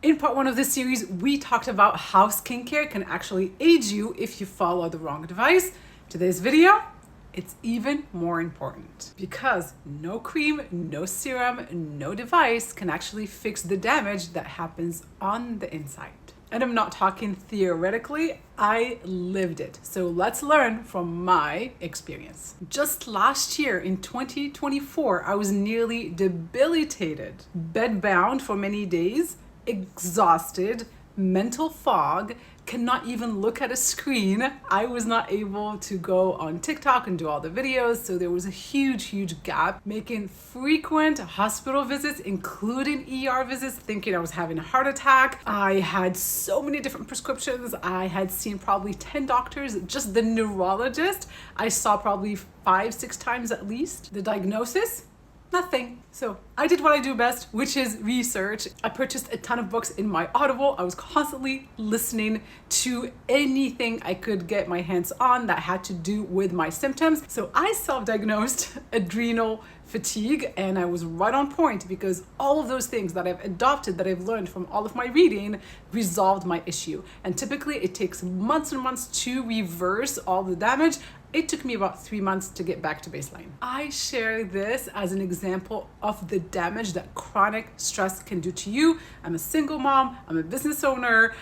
In part one of this series, we talked about how skincare can actually aid you if you follow the wrong advice. Today's video, it's even more important because no cream, no serum, no device can actually fix the damage that happens on the inside. And I'm not talking theoretically, I lived it. So let's learn from my experience. Just last year in 2024, I was nearly debilitated, bedbound for many days, exhausted, mental fog, cannot even look at a screen. I was not able to go on TikTok and do all the videos, so there was a huge gap, making frequent hospital visits, including ER visits, thinking I was having a heart attack. I had so many different prescriptions. I had seen probably 10 doctors. Just the neurologist I saw probably 5-6 times at least. The diagnosis? Nothing. So I did what I do best, which is research. I purchased a ton of books in my Audible. I was constantly listening to anything I could get my hands on that had to do with my symptoms. So I self-diagnosed adrenal fatigue, and I was right on point because all of those things that I've adopted, that I've learned from all of my reading, resolved my issue. And typically it takes months and months to reverse all the damage. It took me about 3 months to get back to baseline. I share this as an example of the damage that chronic stress can do to you. I'm a single mom, I'm a business owner.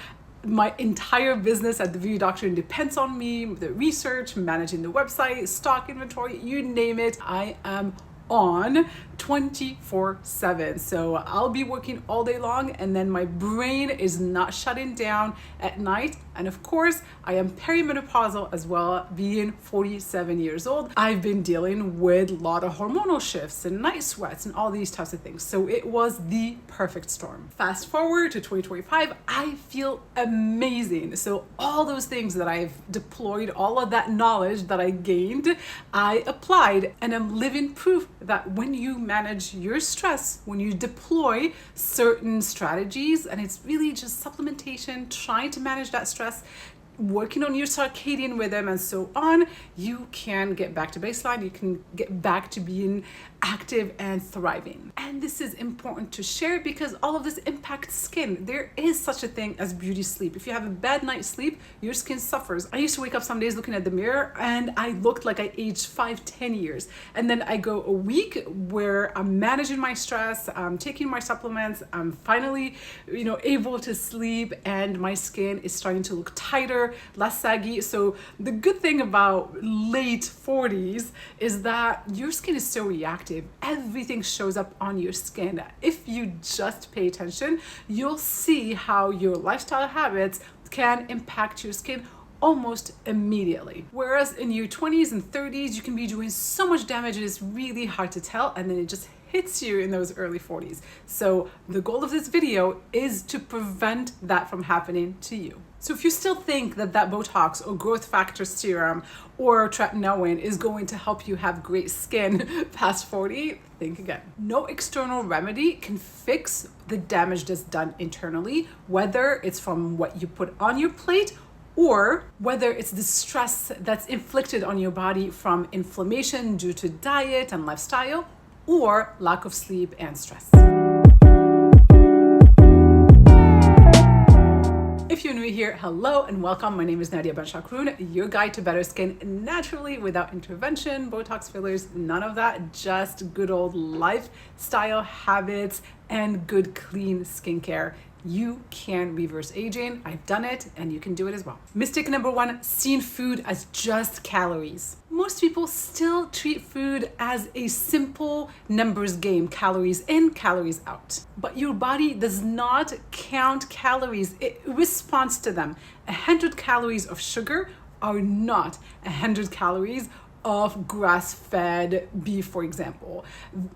My entire business at the Beauty Doctrine depends on me, the research, managing the website, stock inventory, you name it. I am on 24/7. So I'll be working all day long and then my brain is not shutting down at night. And of course, I am perimenopausal as well, being 47 years old. I've been dealing with a lot of hormonal shifts and night sweats and all these types of things. So it was the perfect storm. Fast forward to 2025, I feel amazing. So all those things that I've deployed, all of that knowledge that I gained, I applied, and I'm living proof that when you manage your stress, when you deploy certain strategies, and it's really just supplementation, trying to manage that stress, working on your circadian rhythm and so on, you can get back to baseline. You can get back to being active and thriving. And this is important to share because all of this impacts skin. There is such a thing as beauty sleep. If you have a bad night's sleep, your skin suffers. I used to wake up some days looking at the mirror and I looked like I aged 5-10 years. And then I go a week where I'm managing my stress, I'm taking my supplements, I'm finally, able to sleep, and my skin is starting to look tighter, less saggy. So the good thing about late 40s is that your skin is so reactive. Everything shows up on your skin. If you just pay attention, you'll see how your lifestyle habits can impact your skin almost immediately. Whereas in your 20s and 30s, you can be doing so much damage, it is really hard to tell, and then it just hits you in those early 40s. So the goal of this video is to prevent that from happening to you. So if you still think that Botox or growth factor serum or tretinoin is going to help you have great skin past 40, think again. No external remedy can fix the damage that's done internally, whether it's from what you put on your plate or whether it's the stress that's inflicted on your body from inflammation due to diet and lifestyle or lack of sleep and stress. If you're new here, hello and welcome. My name is Nadia Ben-Shakroun, your guide to better skin naturally without intervention, Botox fillers, none of that, just good old lifestyle habits and good clean skincare. You can reverse aging. I've done it and you can do it as well. Mistake number one, seeing food as just calories. Most people still treat food as a simple numbers game, calories in, calories out. But your body does not count calories, it responds to them. 100 calories of sugar are not 100 calories of grass-fed beef, for example.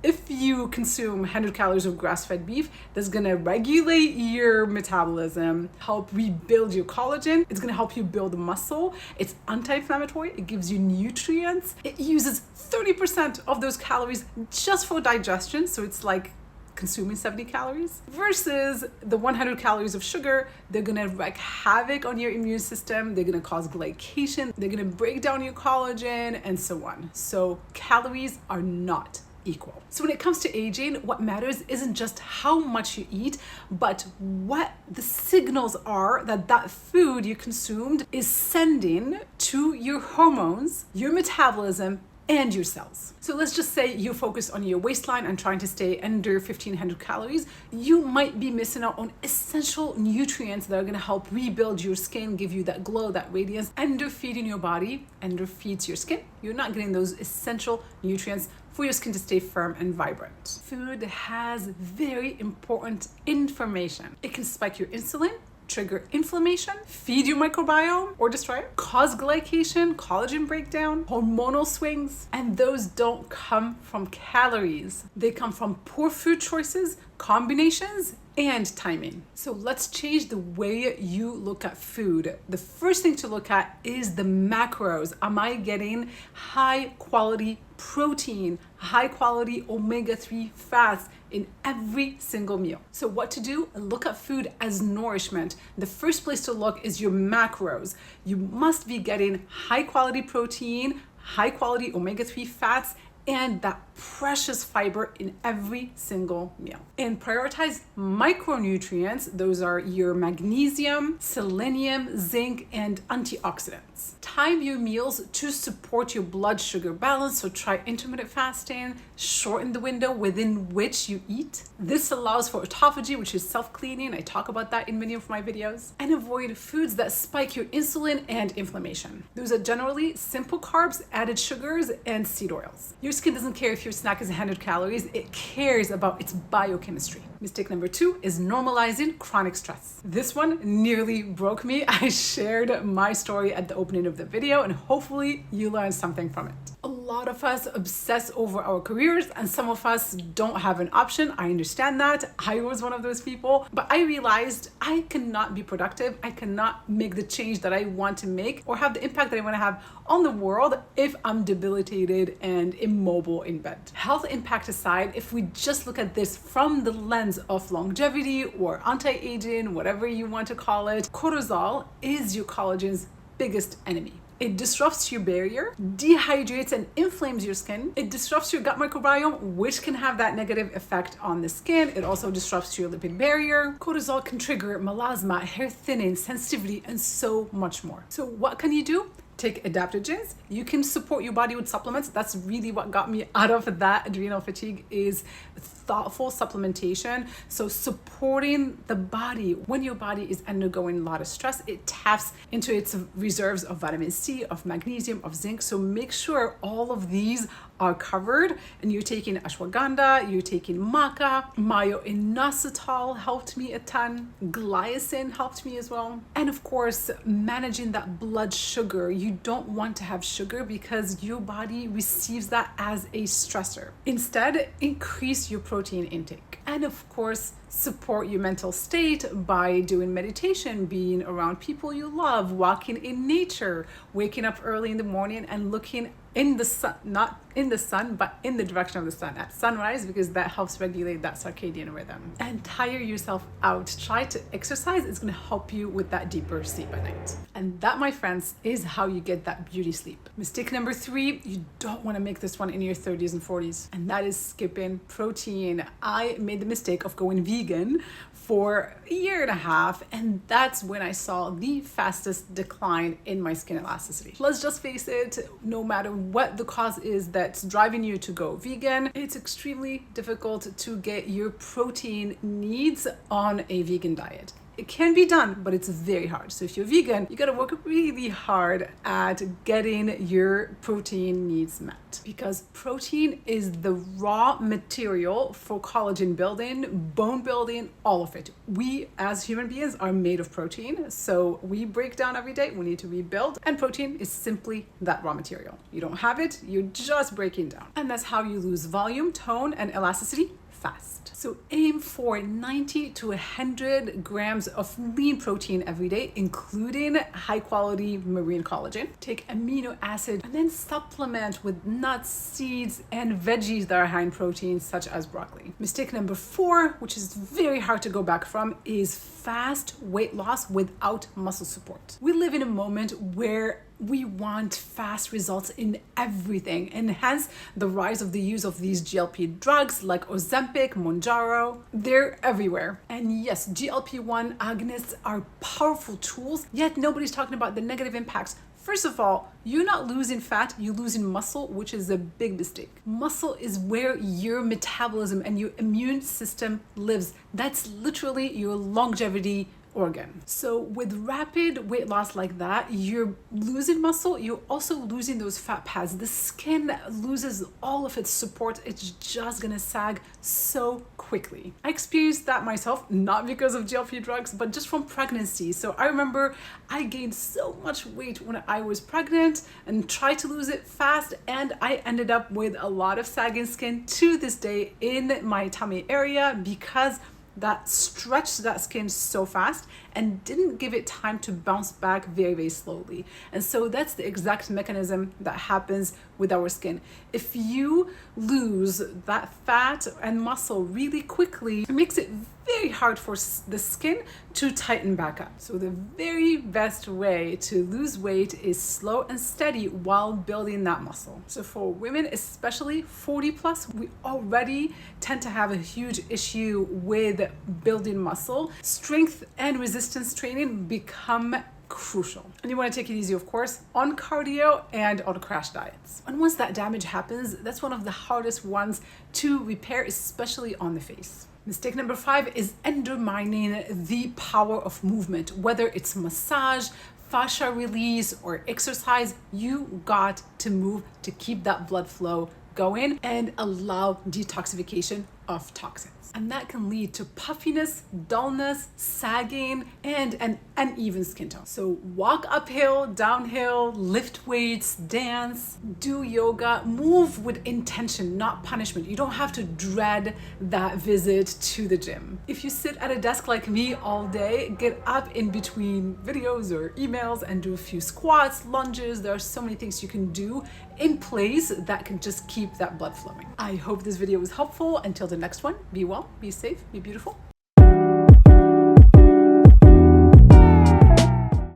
If you consume 100 calories of grass-fed beef, that's gonna regulate your metabolism, help rebuild your collagen. It's gonna help you build muscle. It's anti-inflammatory. It gives you nutrients. It uses 30% of those calories just for digestion. So it's like consuming 70 calories versus the 100 calories of sugar. They're gonna wreak havoc on your immune system. They're gonna cause glycation. They're gonna break down your collagen and so on. So calories are not equal. So when it comes to aging, what matters isn't just how much you eat, but what the signals are that that food you consumed is sending to your hormones, your metabolism, and your cells. So let's just say you focus on your waistline and trying to stay under 1500 calories. You might be missing out on essential nutrients that are gonna help rebuild your skin, give you that glow, that radiance. Underfeeding your body underfeeds your skin. You're not getting those essential nutrients for your skin to stay firm and vibrant. Food has very important information. It can spike your insulin, trigger inflammation, feed your microbiome or destroy it, cause glycation, collagen breakdown, hormonal swings, and those don't come from calories. They come from poor food choices, combinations, and timing. So let's change the way you look at food. The first thing to look at is the macros. Am I getting high quality protein, high quality omega-3 fats in every single meal? So what to do? Look at food as nourishment. The first place to look is your macros. You must be getting high quality protein, high quality omega-3 fats, and that precious fiber in every single meal. And prioritize micronutrients. Those are your magnesium, selenium, zinc, and antioxidants. Time your meals to support your blood sugar balance. So try intermittent fasting, shorten the window within which you eat. This allows for autophagy, which is self-cleaning. I talk about that in many of my videos. And avoid foods that spike your insulin and inflammation. Those are generally simple carbs, added sugars, and seed oils. Your skin doesn't care if your snack is 100 calories, it cares about its biochemistry. Mistake number 2 is normalizing chronic stress. This one nearly broke me. I shared my story at the opening of the video and hopefully you learned something from it. A lot of us obsess over our careers and some of us don't have an option. I understand that. I was one of those people, but I realized I cannot be productive. I cannot make the change that I want to make or have the impact that I want to have on the world if I'm debilitated and immobile in bed. Health impact aside, if we just look at this from the lens of longevity or anti-aging, whatever you want to call it, cortisol is your collagen's biggest enemy. It disrupts your barrier, dehydrates and inflames your skin. It disrupts your gut microbiome, which can have that negative effect on the skin. It also disrupts your lipid barrier. Cortisol can trigger melasma, hair thinning, sensitivity, and so much more. So what can you do? Take adaptogens. You can support your body with supplements. That's really what got me out of that adrenal fatigue, is thoughtful supplementation. So supporting the body when your body is undergoing a lot of stress, it taps into its reserves of vitamin C, of magnesium, of zinc. So make sure all of these are covered and you're taking ashwagandha, you're taking maca, myo-inositol helped me a ton, glycine helped me as well. And of course, managing that blood sugar. You don't want to have sugar because your body receives that as a stressor. Instead, increase your protein intake. And of course, support your mental state by doing meditation, being around people you love, walking in nature, waking up early in the morning and looking in the sun, not in the sun, but in the direction of the sun at sunrise, because that helps regulate that circadian rhythm. And tire yourself out. Try to exercise. It's going to help you with that deeper sleep at night. And that, my friends, is how you get that beauty sleep. Mistake number 3, you don't want to make this one in your 30s and 40s, and that is skipping protein. I made the mistake of going vegan for a year and a half, and that's when I saw the fastest decline in my skin elasticity. Let's just face it, no matter what the cause is that's driving you to go vegan, it's extremely difficult to get your protein needs on a vegan diet. It can be done, but it's very hard. So if you're vegan, you gotta work really hard at getting your protein needs met, because protein is the raw material for collagen building, bone building, all of it. We as human beings are made of protein, so we break down every day, we need to rebuild, and protein is simply that raw material. You don't have it, you're just breaking down. And that's how you lose volume, tone, and elasticity fast. So aim for 90 to 100 grams of lean protein every day, including high quality marine collagen. Take amino acid and then supplement with nuts, seeds, and veggies that are high in protein, such as broccoli. Mistake number 4, which is very hard to go back from, is fast weight loss without muscle support. We live in a moment where We want fast results in everything, and hence the rise of the use of these GLP drugs like Ozempic, Mounjaro. They're everywhere. And yes, GLP-1 agonists are powerful tools, yet nobody's talking about the negative impacts. First of all, you're not losing fat, you're losing muscle, which is a big mistake. Muscle is where your metabolism and your immune system lives. That's literally your longevity organ. So with rapid weight loss like that, you're losing muscle, you're also losing those fat pads. The skin loses all of its support. It's just gonna sag so quickly. I experienced that myself, not because of GLP drugs, but just from pregnancy. So I remember I gained so much weight when I was pregnant and tried to lose it fast, and I ended up with a lot of sagging skin to this day in my tummy area because that stretched that skin so fast and didn't give it time to bounce back very, very slowly. And so that's the exact mechanism that happens with our skin. If you lose that fat and muscle really quickly, it makes it very hard for the skin to tighten back up. So the very best way to lose weight is slow and steady while building that muscle. So for women, especially 40 plus, we already tend to have a huge issue with building muscle. Strength and resistance training become crucial. And you want to take it easy, of course, on cardio and on crash diets. And once that damage happens, that's one of the hardest ones to repair, especially on the face. Mistake number 5 is undermining the power of movement. Whether it's massage, fascia release, or exercise, you got to move to keep that blood flow going and allow detoxification of toxins. And that can lead to puffiness, dullness, sagging, and an uneven skin tone. So walk uphill, downhill, lift weights, dance, do yoga, move with intention, not punishment. You don't have to dread that visit to the gym. If you sit at a desk like me all day, get up in between videos or emails and do a few squats, lunges. There are so many things you can do in place that can just keep that blood flowing. I hope this video was helpful. Until the next one, be well, be safe, be beautiful.